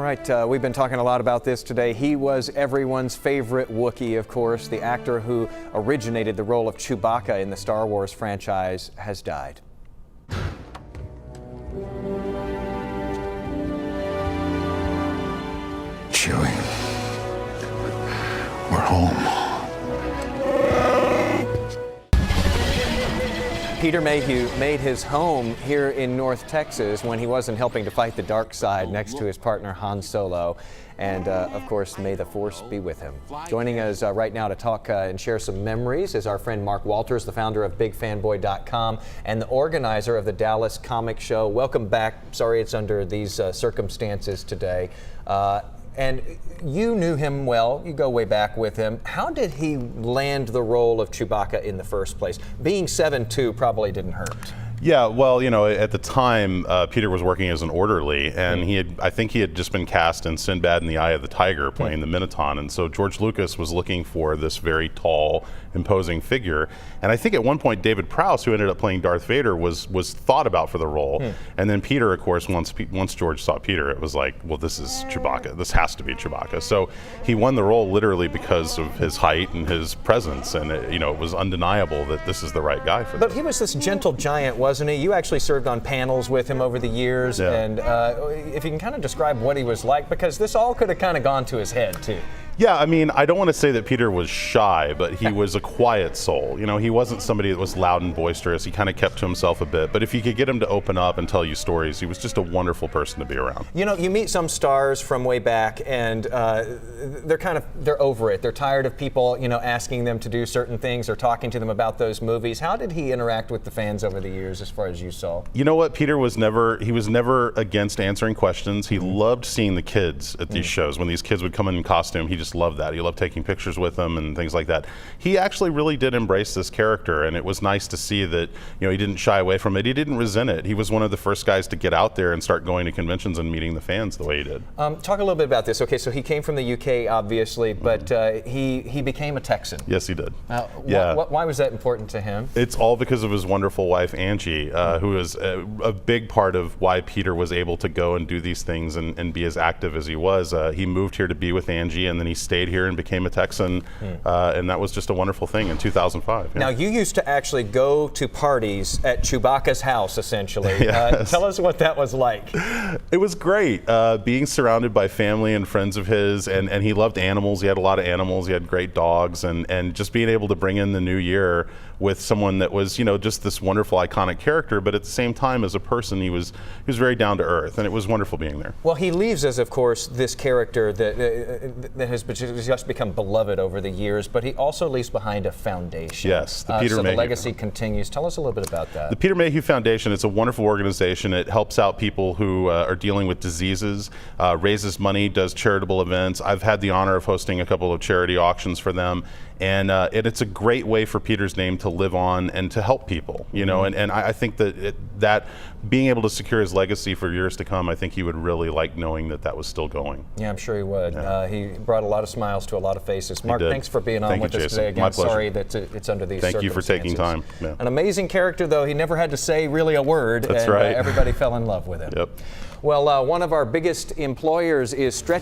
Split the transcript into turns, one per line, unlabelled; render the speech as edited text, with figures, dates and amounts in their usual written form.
All right, we've been talking a lot about this today. He was everyone's favorite Wookiee, of course. The actor who originated the role of Chewbacca in the Star Wars franchise has died.
Chewie, we're home.
Peter Mayhew made his home here in North Texas when he wasn't helping to fight the dark side next to his partner Han Solo. And of course, may the Force be with him. Joining us right now to talk and share some memories is our friend Mark Walters, the founder of BigFanboy.com and the organizer of the Dallas Comic Show. Welcome back. Sorry it's under these circumstances today. And you knew him well. You go way back with him. How did he land the role of Chewbacca in the first place? Being 7'2" probably didn't hurt.
Yeah, well, you know, at the time, Peter was working as an orderly, and I think he had just been cast in Sinbad and the Eye of the Tiger, playing the Minotaur, and so George Lucas was looking for this very tall, imposing figure, and I think at one point David Prowse, who ended up playing Darth Vader, was thought about for the role, and then Peter, of course, once George saw Peter, it was like, well, this is Chewbacca, this has to be Chewbacca, so he won the role literally because of his height and his presence, and it was undeniable that this is the right guy for this.
But he was this gentle giant, wasn't he? You actually served on panels with him over the years, and if you can kind of describe what he was like, because this all could have kind of gone to his head, too.
Yeah, I mean, I don't want to say that Peter was shy, but he was a quiet soul. You know, he wasn't somebody that was loud and boisterous. He kind of kept to himself a bit. But if you could get him to open up and tell you stories, he was just a wonderful person to be around. You
know, you meet some stars from way back, and they're over it. They're tired of people, asking them to do certain things or talking to them about those movies. How did he interact with the fans over the years, as far as you saw?
You know what? Peter was never against answering questions. He loved seeing the kids at these shows. When these kids would come in costume, he just loved that. He loved taking pictures with them and things like that. He actually really did embrace this character, and it was nice to see that he didn't shy away from it. He didn't resent it. He was one of the first guys to get out there and start going to conventions and meeting the fans the way he did.
Talk a little bit about this. Okay, so he came from the UK, obviously, but he became a Texan.
Yes, he did.
Why was that important to him?
It's all because of his wonderful wife, Angie, who is a big part of why Peter was able to go and do these things and be as active as he was. He moved here to be with Angie, and then he stayed here and became a Texan, and that was just a wonderful thing in 2005.
Now, you used to actually go to parties at Chewbacca's house, essentially.
Yes.
Tell us what that was like.
It was great, being surrounded by family and friends of his, and he loved animals. He had a lot of animals. He had great dogs, and just being able to bring in the new year with someone that was, just this wonderful, iconic character, but at the same time, as a person, he was very down to earth, and it was wonderful being there.
Well, he leaves us, of course, this character that has just become beloved over the years, but he also leaves behind a foundation.
Yes, the Peter Mayhew.
So the legacy continues. Tell us a little bit about that.
The Peter Mayhew Foundation, it's a wonderful organization. It helps out people who are dealing with diseases, raises money, does charitable events. I've had the honor of hosting a couple of charity auctions for them, and it's a great way for Peter's name to live on and to help people, and I think that being able to secure his legacy for years to come, I think he would really like knowing that was still going.
Yeah, I'm sure he would. Yeah. He brought a lot of smiles to a lot of faces. Mark, thanks for being on with us today again.
My pleasure.
Sorry that it's under these circumstances.
Thank you for taking time. Yeah.
An amazing character, though. He never had to say really a word.
That's
and
right.
Everybody fell in love with him.
Yep.
Well, one of our biggest employers is stretching